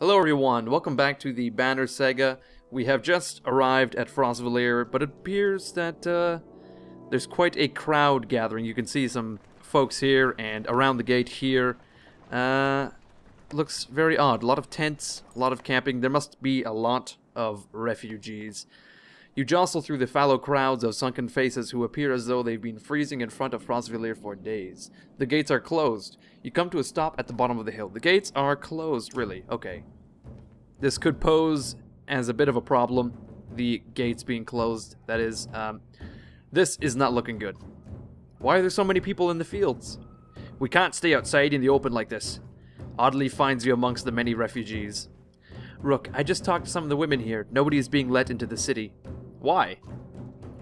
Hello everyone, welcome back to the Banner Saga. We have just arrived at Frostvellr, but it appears that there's quite a crowd gathering. You can see some folks here and around the gate here. Looks very odd. A lot of tents, a lot of camping. There must be a lot of refugees. You jostle through the fallow crowds of sunken faces who appear as though they've been freezing in front of Frostvellr for days. The gates are closed. You come to a stop at the bottom of the hill. The gates are closed, really. Okay. This could pose as a bit of a problem, the gates being closed. That is, this is not looking good. Why are there so many people in the fields? We can't stay outside in the open like this. Oddly finds you amongst the many refugees. Rook, I just talked to some of the women here. Nobody is being let into the city. Why?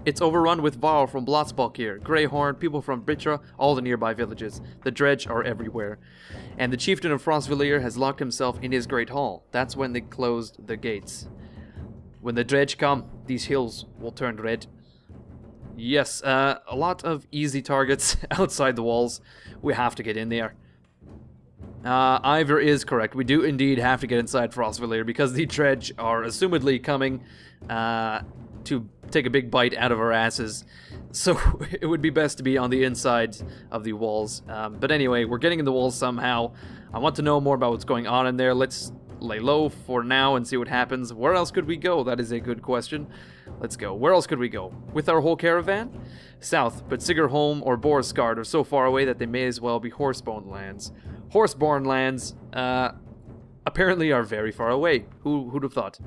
It's overrun with Varl from Blotsbalk here, Greyhorn, people from Bitra, all the nearby villages. The dredge are everywhere. And the chieftain of Frostvellr has locked himself in his great hall. That's when they closed the gates. When the dredge come, these hills will turn red. Yes, a lot of easy targets outside the walls. We have to get in there. Ivor is correct. We do indeed have to get inside Frostvellr because the dredge are assumedly coming to take a big bite out of our asses. So it would be best to be on the inside of the walls. But anyway, we're getting in the walls somehow. I want to know more about what's going on in there. Let's lay low for now and see what happens. Where else could we go? That is a good question. Let's go. Where else could we go? With our whole caravan? South, but Sigerholm or Borisgard are so far away that they may as well be Horseborn lands. Horseborn lands, apparently are very far away. Who'd have thought?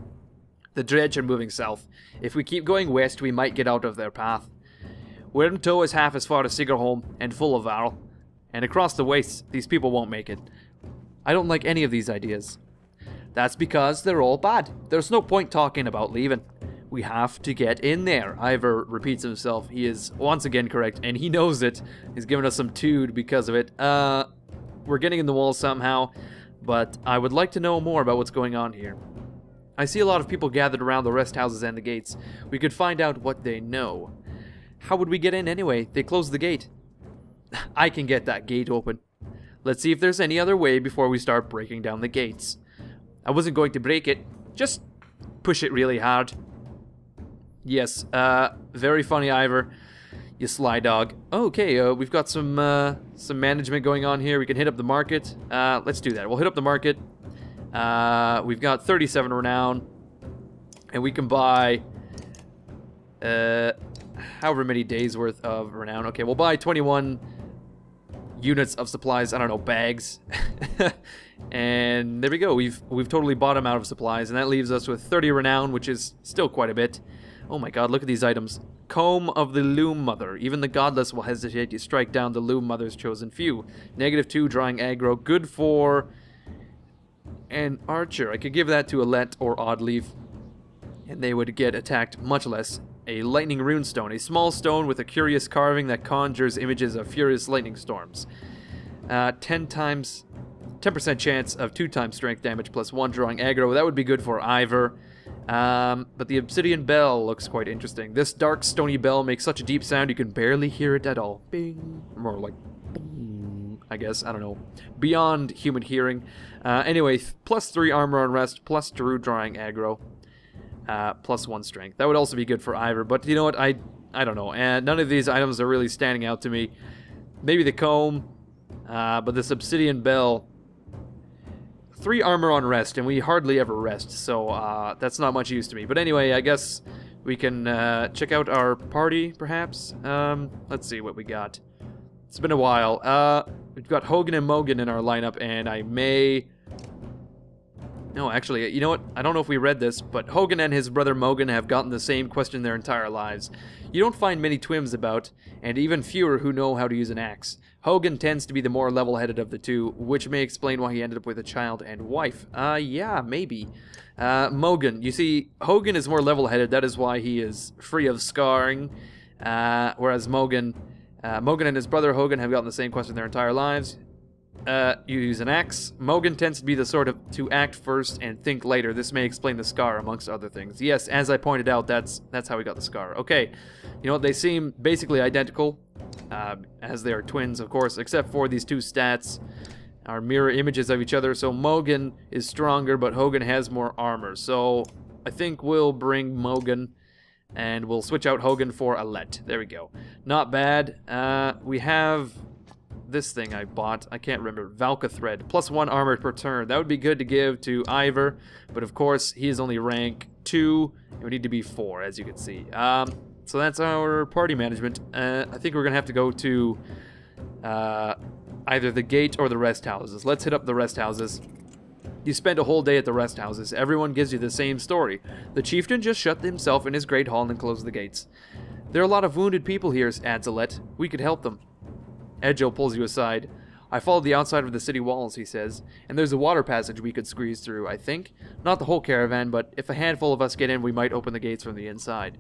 The dredge are moving south. If we keep going west, we might get out of their path. Werntow is half as far as Sigerholm and full of Varl. And across the wastes, these people won't make it. I don't like any of these ideas. That's because they're all bad. There's no point talking about leaving. We have to get in there. Ivor repeats himself. He is once again correct, and he knows it. He's giving us some tood because of it. We're getting in the walls somehow, but I would like to know more about what's going on here. I see a lot of people gathered around the rest houses and the gates. We could find out what they know. How would we get in anyway? They closed the gate. I can get that gate open. Let's see if there's any other way before we start breaking down the gates. I wasn't going to break it. Just push it really hard. Yes, very funny, Ivor. You sly dog. Okay, we've got some management going on here. We can hit up the market. Let's do that. We'll hit up the market. We've got 37 renown, and we can buy however many days worth of renown. Okay, we'll buy 21 units of supplies. I don't know, bags. And there we go. We've totally bought them out of supplies, and that leaves us with 30 renown, which is still quite a bit. Oh my god, look at these items. Comb of the Loom Mother. Even the godless will hesitate to strike down the Loom Mother's chosen few. -2 drawing aggro. Good for an archer. I could give that to a Let or Oddleaf, and they would get attacked much less. A lightning runestone. A small stone with a curious carving that conjures images of furious lightning storms. 10% chance of 2 times strength damage plus 1 drawing aggro. That would be good for Ivor. But the obsidian bell looks quite interesting. This dark stony bell makes such a deep sound you can barely hear it at all. Bing. More like boom, I guess. I don't know. Beyond human hearing. Anyway, plus 3 armor on rest, plus 2 drawing aggro, plus 1 strength. That would also be good for Ivor. But you know what? I don't know. And none of these items are really standing out to me. Maybe the comb, but this obsidian bell. 3 armor on rest, and we hardly ever rest, so that's not much use to me. But anyway, I guess we can check out our party, perhaps. Let's see what we got. It's been a while. We've got Hogan and Mogan in our lineup, and I may... No, actually, you know what? I don't know if we read this, but Hogan and his brother Mogan have gotten the same question their entire lives. You don't find many twims about, and even fewer who know how to use an axe. Hogan tends to be the more level-headed of the two, which may explain why he ended up with a child and wife. Yeah, maybe. Mogan. You see, Hogan is more level-headed, that is why he is free of scarring, whereas Mogan and his brother Hogan have gotten the same question their entire lives. You use an axe. Mogan tends to be the sort of to act first and think later. This may explain the scar, amongst other things. Yes, as I pointed out, that's how we got the scar. Okay, you know what? They seem basically identical, as they are twins, of course, except for these 2 stats. are mirror images of each other, so Mogan is stronger, but Hogan has more armor. So I think we'll bring Mogan, and we'll switch out Hogan for Alette. There we go. Not bad. We have this thing I bought. I can't remember. Valka Thread. +1 armor per turn. That would be good to give to Ivor, but of course, he is only rank 2, and we need to be 4, as you can see. So that's our party management. I think we're going to have to go to either the gate or the rest houses. Let's hit up the rest houses. You spend a whole day at the rest houses. Everyone gives you the same story. The chieftain just shut himself in his great hall and closed the gates. There are a lot of wounded people here, adds Alette. We could help them. Edgel pulls you aside. I followed the outside of the city walls, he says, and there's a water passage we could squeeze through, I think. Not the whole caravan, but if a handful of us get in, we might open the gates from the inside.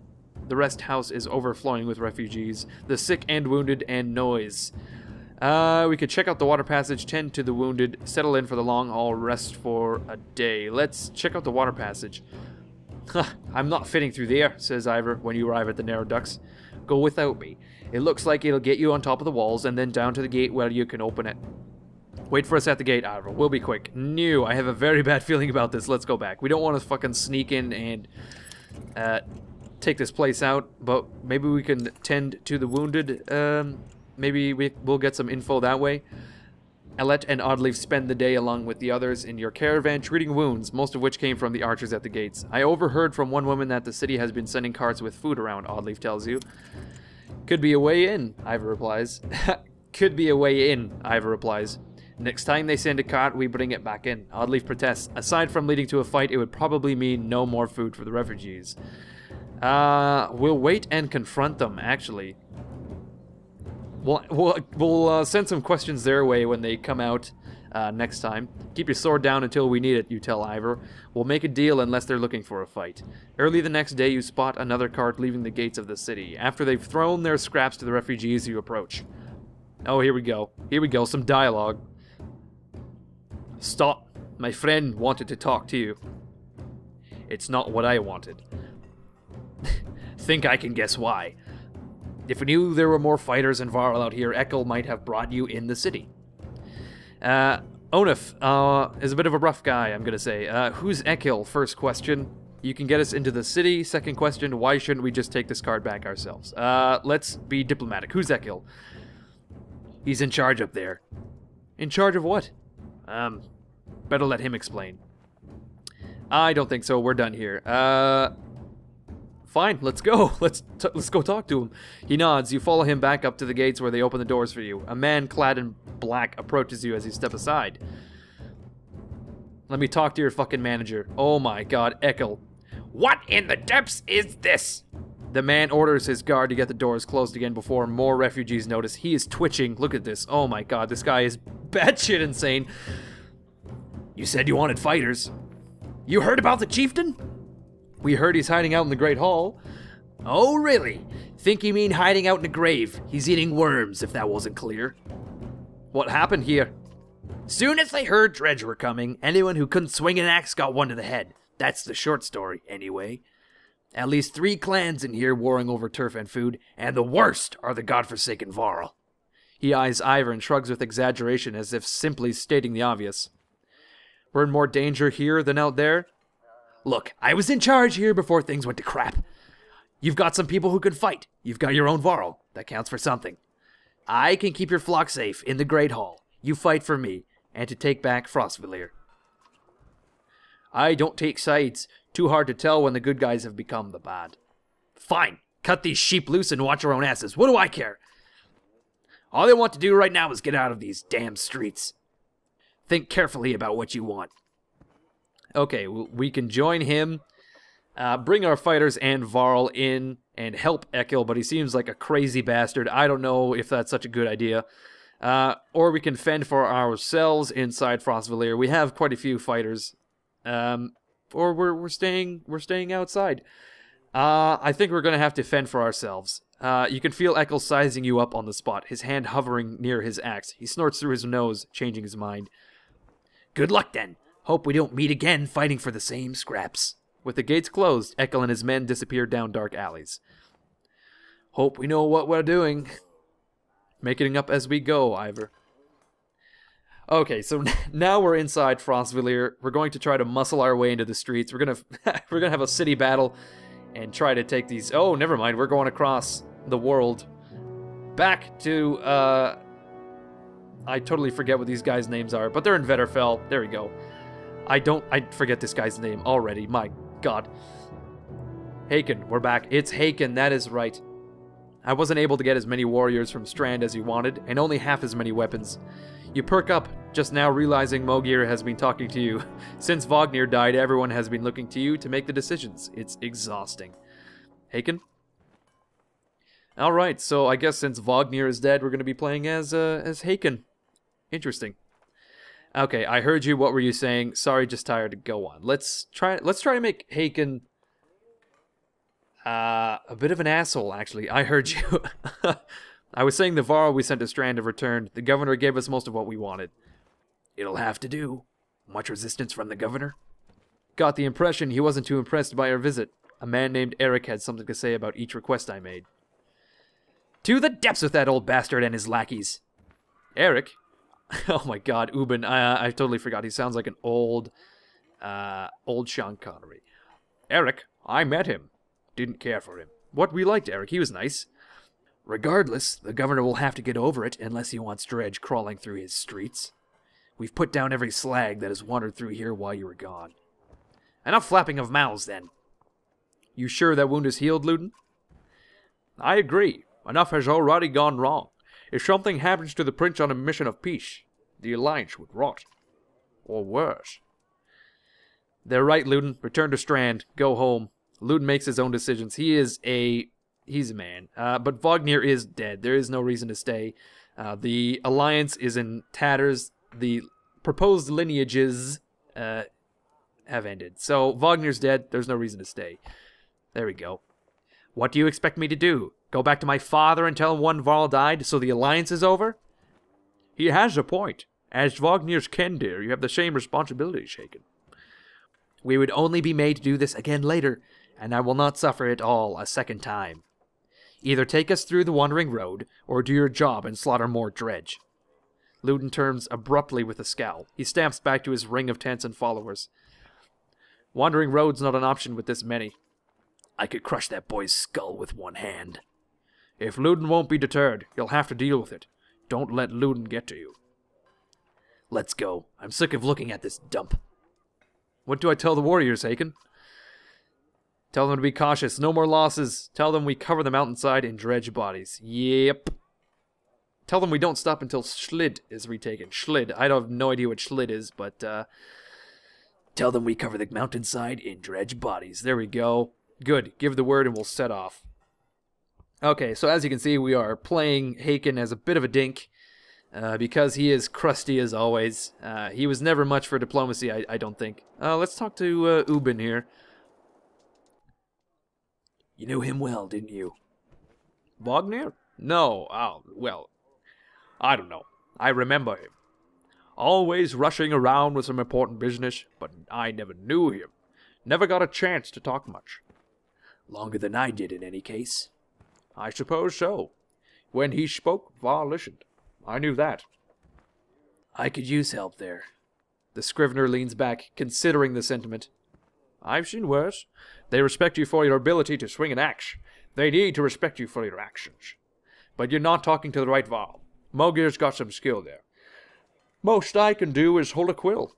The rest house is overflowing with refugees, the sick and wounded, and noise. We could check out the water passage, tend to the wounded, settle in for the long haul, rest for a day. Let's check out the water passage. I'm not fitting through there, says Ivor when you arrive at the narrow ducts. Go without me. It looks like it'll get you on top of the walls and then down to the gate where you can open it. Wait for us at the gate, Ivor. We'll be quick. No, I have a very bad feeling about this. Let's go back. We don't want to fucking sneak in and take this place out, but maybe we can tend to the wounded. Maybe we'll get some info that way. Alette and Oddleif spend the day along with the others in your caravan treating wounds, most of which came from the archers at the gates. I overheard from one woman that the city has been sending carts with food around, Oddleif tells you. Could be a way in, Ivor replies. Could be a way in, Ivor replies. Next time they send a cart, we bring it back in. Oddleif protests. Aside from leading to a fight, it would probably mean no more food for the refugees. We'll wait and confront them, actually. We'll send some questions their way when they come out next time. Keep your sword down until we need it, you tell Ivor. We'll make a deal unless they're looking for a fight. Early the next day, you spot another cart leaving the gates of the city. After they've thrown their scraps to the refugees, you approach. Oh, here we go. Here we go, some dialogue. Stop. My friend wanted to talk to you. It's not what I wanted. Think I can guess why. If we knew there were more fighters in Varl out here, Ekkel might have brought you in the city. Onif is a bit of a rough guy, I'm gonna say. Who's Ekkel? First question. You can get us into the city. Second question, why shouldn't we just take this card back ourselves? Let's be diplomatic. Who's Ekkel? He's in charge up there. In charge of what? Better let him explain. I don't think so. We're done here. Fine, let's go. Let's go talk to him. He nods. You follow him back up to the gates where they open the doors for you. A man clad in black approaches you as you step aside. Let me talk to your fucking manager. Oh my god, Ekkel. What in the depths is this? The man orders his guard to get the doors closed again before more refugees notice. He is twitching. Look at this. Oh my god, this guy is batshit insane. You said you wanted fighters. You heard about the chieftain? We heard he's hiding out in the Great Hall. Oh, really? Think you mean hiding out in a grave? He's eating worms, if that wasn't clear. What happened here? Soon as they heard Dredge were coming, anyone who couldn't swing an axe got one to the head. That's the short story, anyway. At least 3 clans in here warring over turf and food, and the worst are the godforsaken Varl. He eyes Ivor and shrugs with exaggeration as if simply stating the obvious. We're in more danger here than out there? Look, I was in charge here before things went to crap. You've got some people who can fight. You've got your own Varl. That counts for something. I can keep your flock safe in the Great Hall. You fight for me, and to take back Frostvellr. I don't take sides. Too hard to tell when the good guys have become the bad. Fine. Cut these sheep loose and watch your own asses. What do I care? All they want to do right now is get out of these damn streets. Think carefully about what you want. Okay, we can join him, bring our fighters and Varl in, and help Ekkel, but he seems like a crazy bastard. I don't know if that's such a good idea. Or we can fend for ourselves inside Frostvellr. We have quite a few fighters. Or we're staying outside. I think we're gonna have to fend for ourselves. You can feel Ekkel sizing you up on the spot, his hand hovering near his axe. He snorts through his nose, changing his mind. Good luck then. Hope we don't meet again fighting for the same scraps. With the gates closed, Ekkel and his men disappear down dark alleys. Hope we know what we're doing. Making up as we go, Ivor. Okay, so now we're inside Frostvellr. We're going to try to muscle our way into the streets. We're gonna we're gonna have a city battle and try to take these. Oh, never mind. We're going across the world back to. I totally forget what these guys' names are, but they're in Vetterfell. There we go. I forget this guy's name already. My God. Hakon, we're back. It's Hakon. That is right. I wasn't able to get as many warriors from Strand as you wanted, and only half as many weapons. You perk up, just now realizing Mogir has been talking to you. Since Vognir died, everyone has been looking to you to make the decisions. It's exhausting. Hakon? Alright, so I guess since Vognir is dead, we're going to be playing as Hakon. Interesting. Okay, I heard you. What were you saying? Sorry, just tired to go on. Let's try to make Hakon a bit of an asshole, actually. I heard you. I was saying the Varl we sent to Strand have returned. The governor gave us most of what we wanted. It'll have to do. Much resistance from the governor? Got the impression he wasn't too impressed by our visit. A man named Eric had something to say about each request I made. To the depths with that old bastard and his lackeys. Eric? Oh my God, Ubin. I totally forgot. He sounds like an old Sean Connery. Eric, I met him. Didn't care for him. What, we liked Eric. He was nice. Regardless, the governor will have to get over it unless he wants Dredge crawling through his streets. We've put down every slag that has wandered through here while you were gone. Enough flapping of mouths, then. You sure that wound is healed, Luden? I agree. Enough has already gone wrong. If something happens to the prince on a mission of peace, the alliance would rot. Or worse. They're right, Luden. Return to Strand. Go home. Luden makes his own decisions. He's a man. But Vognir is dead. There is no reason to stay. The alliance is in tatters. The proposed lineages have ended. So Vognir's dead. There's no reason to stay. There we go. What do you expect me to do? Go back to my father and tell him one Varl died so the alliance is over? He has a point. As Vognir's Kendir, you have the same responsibilities, Hakon. We would only be made to do this again later, and I will not suffer it all a second time. Either take us through the Wandering Road, or do your job and slaughter more Dredge. Luden turns abruptly with a scowl. He stamps back to his ring of tents and followers. Wandering Road's not an option with this many. I could crush that boy's skull with one hand. If Luden won't be deterred, you'll have to deal with it. Don't let Luden get to you. Let's go. I'm sick of looking at this dump. What do I tell the warriors, Hakon? Tell them to be cautious. No more losses. Tell them we cover the mountainside in Dredge bodies. Yep. Tell them we don't stop until Schlid is retaken. Schlid. I have no idea what Schlid is, but tell them we cover the mountainside in Dredge bodies. There we go. Good. Give the word and we'll set off. Okay, so as you can see, we are playing Hakon as a bit of a dink, because he is crusty as always. He was never much for diplomacy, I don't think. Let's talk to Ubin here. You knew him well, didn't you? Vognir? No, well, I don't know. I remember him. Always rushing around with some important business, but I never knew him. Never got a chance to talk much. Longer than I did in any case. I suppose so. When he spoke, Var listened. I knew that. I could use help there. The Scrivener leans back, considering the sentiment. I've seen worse. They respect you for your ability to swing an axe. They need to respect you for your actions. But you're not talking to the right Varl. Mogir's got some skill there. Most I can do is hold a quill.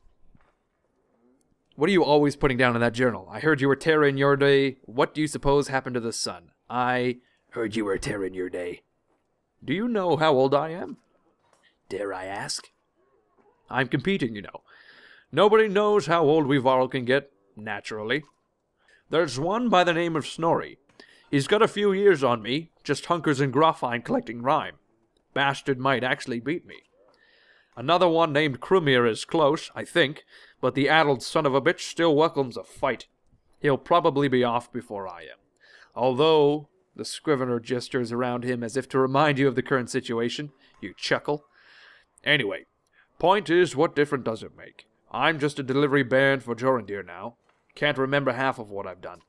What are you always putting down in that journal? I heard you were Terra in your day. What do you suppose happened to the sun? I heard you were Terra in your day. Do you know how old I am? Dare I ask? I'm competing, you know. Nobody knows how old we Varl can get, naturally. There's one by the name of Snorri. He's got a few years on me, just hunkers in Grofine collecting rhyme. Bastard might actually beat me. Another one named Krumir is close, I think, but the addled son of a bitch still welcomes a fight. He'll probably be off before I am. Although, the Scrivener gestures around him as if to remind you of the current situation. You chuckle. Anyway, point is, what difference does it make? I'm just a delivery band for Jorandir now. Can't remember half of what I've done.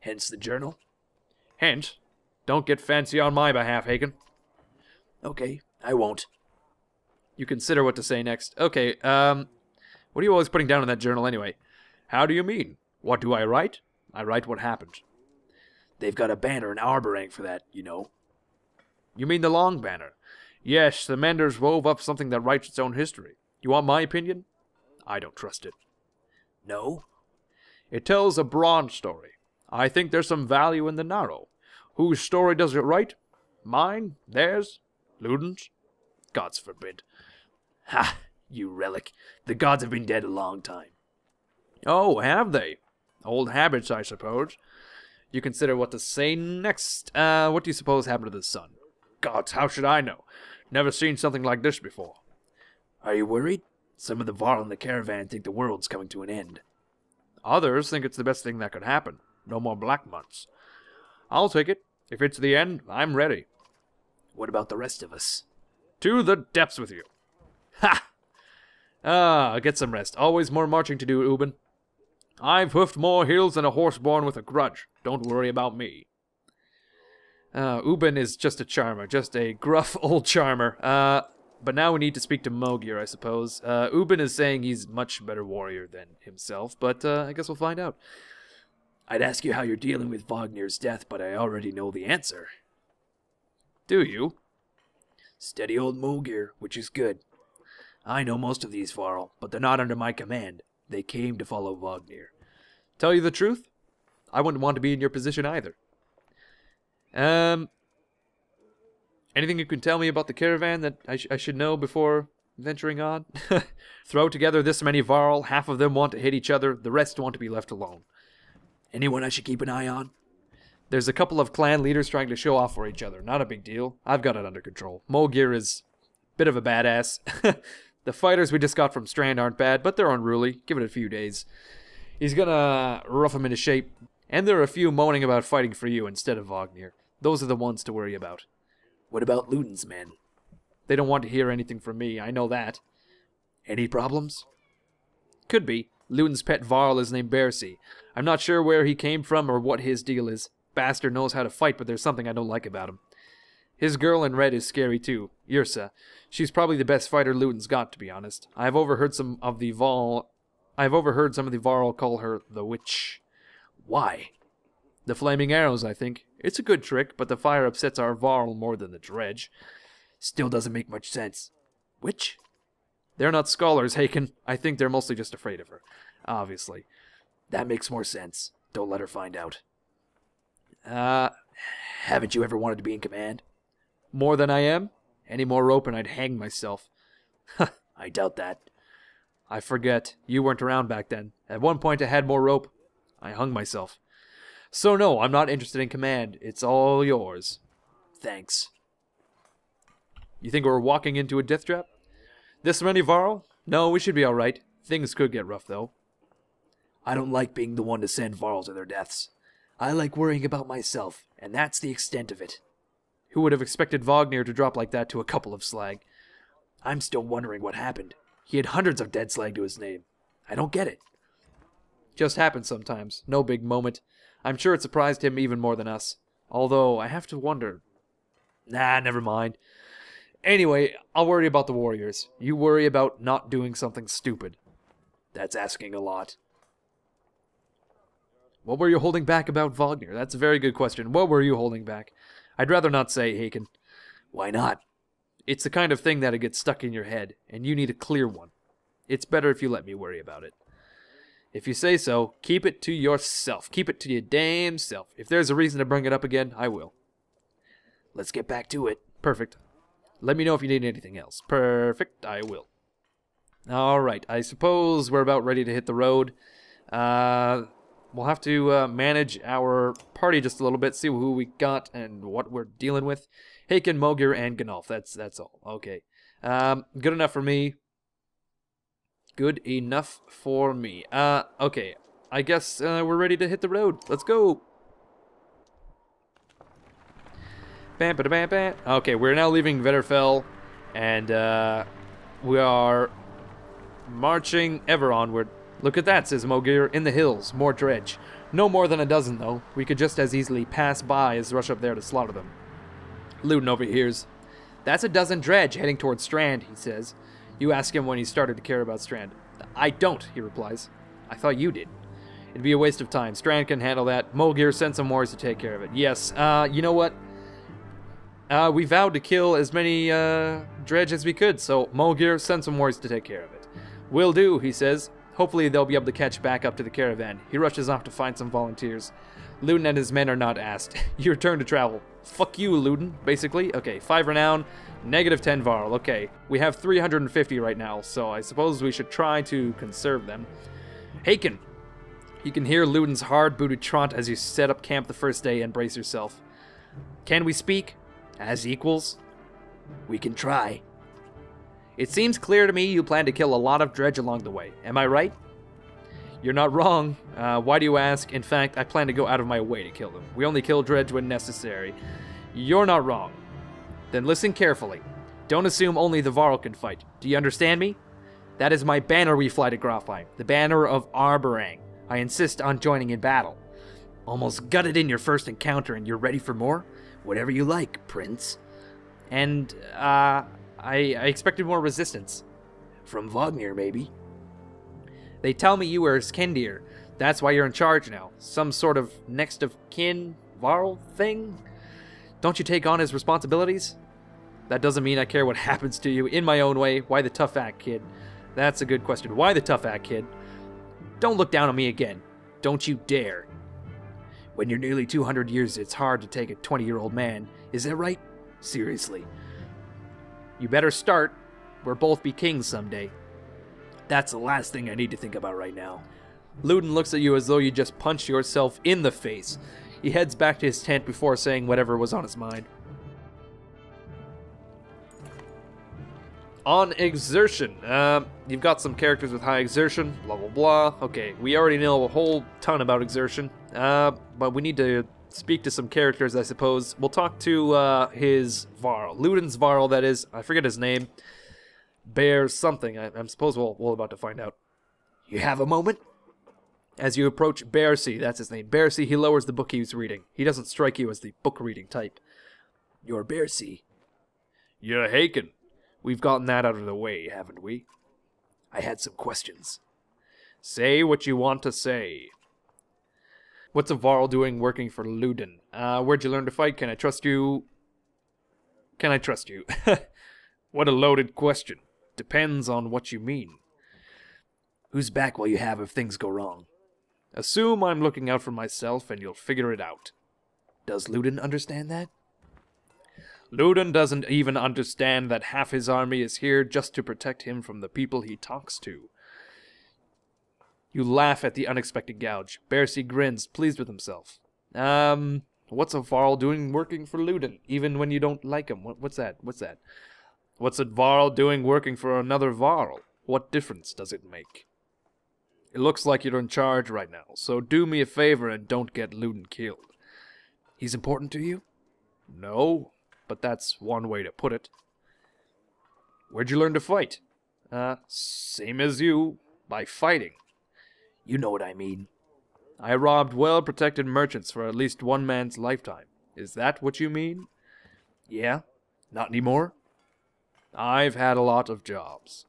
Hence the journal? Hence. Don't get fancy on my behalf, Hakon. Okay, I won't. You consider what to say next. Okay, what are you always putting down in that journal anyway? How do you mean? What do I write? I write what happened. They've got a banner and arborang for that, you know. You mean the long banner? Yes, the menders wove up something that writes its own history. You want my opinion? I don't trust it. No? It tells a broad story. I think there's some value in the narrow. Whose story does it write? Mine? Theirs? Ludin's? Gods forbid. Ha! You relic. The gods have been dead a long time. Oh, have they? Old habits, I suppose. You consider what to say next. What do you suppose happened to the sun? Gods, how should I know? Never seen something like this before. Are you worried? Some of the Varl in the Caravan think the world's coming to an end. Others think it's the best thing that could happen. No more black months. I'll take it. If it's the end, I'm ready. What about the rest of us? To the depths with you. Ha! Get some rest. Always more marching to do, Ubin. I've hoofed more hills than a horse born with a grudge. Don't worry about me. Ubin is just a charmer. Just a gruff old charmer. But now we need to speak to Mogir, I suppose. Ubin is saying he's much better warrior than himself, but I guess we'll find out. I'd ask you how you're dealing with Vognir's death, but I already know the answer. Do you? Steady old Mogir, which is good. I know most of these Varl, but they're not under my command. They came to follow Vognir. Tell you the truth, I wouldn't want to be in your position either. Anything you can tell me about the caravan that I should know before venturing on? Throw together this many Varl, half of them want to hit each other, the rest want to be left alone. Anyone I should keep an eye on? There's a couple of clan leaders trying to show off for each other. Not a big deal. I've got it under control. Mogir is a bit of a badass. The fighters we just got from Strand aren't bad, but they're unruly. Give it a few days. He's gonna rough them into shape. And there are a few moaning about fighting for you instead of Vognir. Those are the ones to worry about. What about Ludin's men? They don't want to hear anything from me, I know that. Any problems? Could be. Ludin's pet Varl is named Bersi. I'm not sure where he came from or what his deal is. Bastard knows how to fight, but there's something I don't like about him. His girl in red is scary too, Yrsa. She's probably the best fighter Ludin's got, to be honest. I've overheard some of the Varl call her the Witch. Why? The flaming arrows, I think. It's a good trick, but the fire upsets our Varl more than the dredge. Still doesn't make much sense. Witch? They're not scholars, Hakon. I think they're mostly just afraid of her. Obviously. That makes more sense. Don't let her find out. Haven't you ever wanted to be in command? More than I am? Any more rope and I'd hang myself. I doubt that. I forget. You weren't around back then. At one point I had more rope. I hung myself. So no, I'm not interested in command. It's all yours. Thanks. You think we're walking into a death trap? This many Varl? No, we should be alright. Things could get rough, though. I don't like being the one to send Varl to their deaths. I like worrying about myself, and that's the extent of it. Who would have expected Vognir to drop like that to a couple of slag? I'm still wondering what happened. He had hundreds of dead slag to his name. I don't get it. Just happens sometimes. No big moment. I'm sure it surprised him even more than us. Although, I have to wonder. Nah, never mind. Anyway, I'll worry about the warriors. You worry about not doing something stupid. That's asking a lot. What were you holding back about Vognir? That's a very good question. What were you holding back? I'd rather not say, Hakon. Why not? It's the kind of thing that it gets stuck in your head, and you need a clear one. It's better if you let me worry about it. If you say so, keep it to yourself. Keep it to your damn self. If there's a reason to bring it up again, I will. Let's get back to it. Perfect. Let me know if you need anything else. Perfect, I will. Alright, I suppose we're about ready to hit the road. We'll have to manage our party just a little bit, see who we got and what we're dealing with. Hakon, Mogir, and Gnolf. That's all. Okay. Good enough for me. Good enough for me. Okay. I guess we're ready to hit the road. Let's go. Bam, ba, bam, bam. Okay, we're now leaving Frostvellr, and we are marching ever onward. Look at that, says Mogir. In the hills, more dredge. No more than a dozen, though. We could just as easily pass by as rush up there to slaughter them. Ludin overhears. That's a dozen dredge heading towards Strand, he says. You ask him when he started to care about Strand. I don't, he replies. I thought you did. It'd be a waste of time. Strand can handle that. Mulgir sent some warriors to take care of it. Yes, you know what? We vowed to kill as many dredge as we could, so Mulgir, send some warriors to take care of it. Will do, he says. Hopefully they'll be able to catch back up to the caravan. He rushes off to find some volunteers. Ludin and his men are not asked. Your turn to travel. Fuck you, Ludin, basically. Okay, 5 renown, negative 10 varl. Okay, we have 350 right now, so I suppose we should try to conserve them. Hakon. You can hear Ludin's hard-booted trot as you set up camp the first day and brace yourself. Can we speak? As equals? We can try. It seems clear to me you plan to kill a lot of dredge along the way. Am I right? You're not wrong. Why do you ask? In fact, I plan to go out of my way to kill them. We only kill dredge when necessary. You're not wrong. Then listen carefully. Don't assume only the Varl can fight. Do you understand me? That is my banner we fly to Grafheim. The banner of Arborang. I insist on joining in battle. Almost gutted in your first encounter and you're ready for more? Whatever you like, Prince. And, I expected more resistance. From Wagner, maybe. They tell me you were Skendir. That's why you're in charge now. Some sort of next of kin Varl thing? Don't you take on his responsibilities? That doesn't mean I care what happens to you. In my own way, why the tough act, kid? That's a good question. Why the tough act, kid? Don't look down on me again. Don't you dare. When you're nearly 200 years, it's hard to take a 20-year-old man. Is that right? Seriously. You better start. We'll both be kings someday. That's the last thing I need to think about right now. Ludin looks at you as though you just punched yourself in the face. He heads back to his tent before saying whatever was on his mind. On exertion. You've got some characters with high exertion, blah blah blah. Okay, we already know a whole ton about exertion. But we need to speak to some characters, I suppose. We'll talk to his Varl. Ludin's Varl, that is. I forget his name. Bear something. I suppose we're about to find out. You have a moment? As you approach Bearsy, that's his name. Bearsy, he lowers the book he's reading. He doesn't strike you as the book-reading type. You're Bearsy. You're Hakon. We've gotten that out of the way, haven't we? I had some questions. Say what you want to say. What's a Varl doing working for Ludin? Where'd you learn to fight? Can I trust you? Can I trust you? What a loaded question. Depends on what you mean. Whose back will you have if things go wrong? Assume I'm looking out for myself and you'll figure it out. Does Ludin understand that? Ludin doesn't even understand that half his army is here just to protect him from the people he talks to. You laugh at the unexpected gouge. Bearsy grins, pleased with himself. What's a Varl doing working for Ludin, even when you don't like him? What's that? What's a Varl doing working for another Varl? What difference does it make? It looks like you're in charge right now, so do me a favor and don't get Ludin killed. He's important to you? No, but that's one way to put it. Where'd you learn to fight? Same as you, by fighting. You know what I mean. I robbed well-protected merchants for at least one man's lifetime. Is that what you mean? Yeah? Not anymore? I've had a lot of jobs.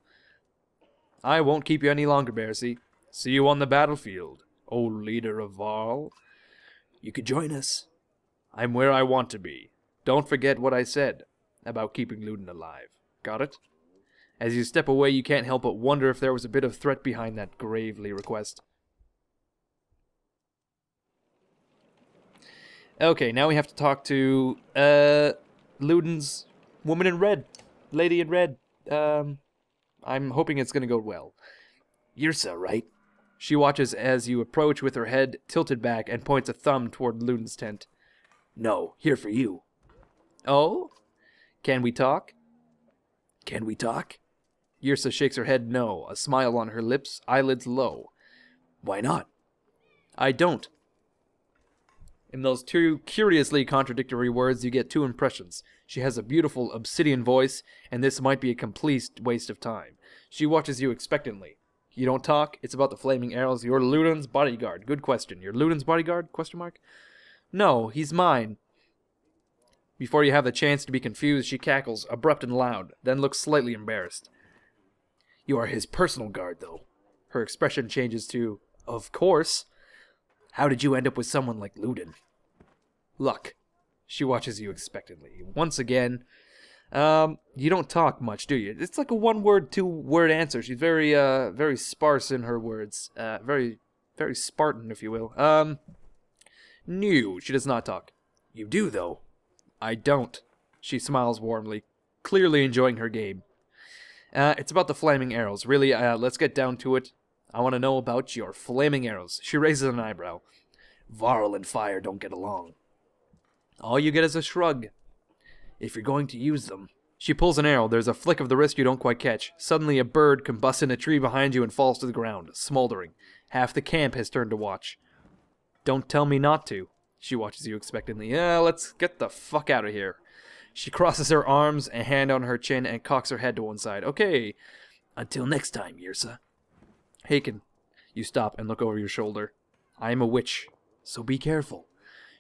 I won't keep you any longer, Bearsy. See you on the battlefield, old leader of Varl. You could join us. I'm where I want to be. Don't forget what I said about keeping Ludin alive. Got it? As you step away, you can't help but wonder if there was a bit of threat behind that gravely request. Okay, now we have to talk to, Ludin's woman in red. Lady in red. I'm hoping it's gonna go well. You're so right. She watches as you approach with her head tilted back and points a thumb toward Ludin's tent. No, here for you. Oh? Can we talk? Can we talk? Yrsa shakes her head no, a smile on her lips, eyelids low. Why not? I don't. In those two curiously contradictory words, you get two impressions. She has a beautiful obsidian voice, and this might be a complete waste of time. She watches you expectantly. You don't talk? It's about the flaming arrows. You're Ludin's bodyguard. Good question. You're Ludin's bodyguard? Question mark. No, he's mine. Before you have the chance to be confused, she cackles, abrupt and loud, then looks slightly embarrassed. You are his personal guard, though. Her expression changes to, of course. How did you end up with someone like Ludin? Luck. She watches you expectantly. Once again, you don't talk much, do you? It's like a one-word, two-word answer. She's very, very sparse in her words. Very, very Spartan, if you will. No, she does not talk. You do, though. I don't. She smiles warmly, clearly enjoying her game. It's about the flaming arrows. Really, let's get down to it. I want to know about your flaming arrows. She raises an eyebrow. Varl and fire don't get along. All you get is a shrug. If you're going to use them... She pulls an arrow. There's a flick of the wrist you don't quite catch. Suddenly a bird combusts in a tree behind you and falls to the ground, smoldering. Half the camp has turned to watch. Don't tell me not to. She watches you expectantly. Yeah, let's get the fuck out of here. She crosses her arms, a hand on her chin, and cocks her head to one side. Okay. Until next time, Yrsa. Hakon. You stop and look over your shoulder. I am a witch, so be careful.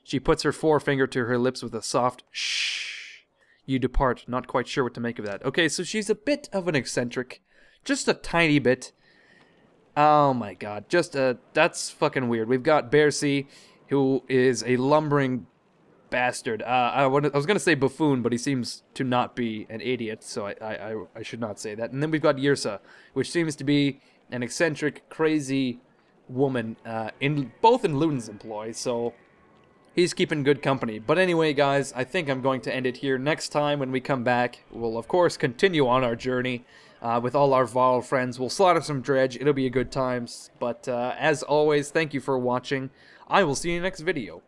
She puts her forefinger to her lips with a soft shh. You depart, not quite sure what to make of that. Okay, so she's a bit of an eccentric. Just a tiny bit. Oh my god. That's fucking weird. We've got Bercy, who is a lumbering bastard. I was going to say buffoon, but he seems to not be an idiot, so I should not say that. And then we've got Yrsa, which seems to be an eccentric, crazy woman, both in Ludin's employ, so he's keeping good company. But anyway, guys, I think I'm going to end it here. Next time when we come back, we'll, of course, continue on our journey with all our Varl friends. We'll slaughter some dredge. It'll be a good time. But as always, thank you for watching. I will see you in the next video.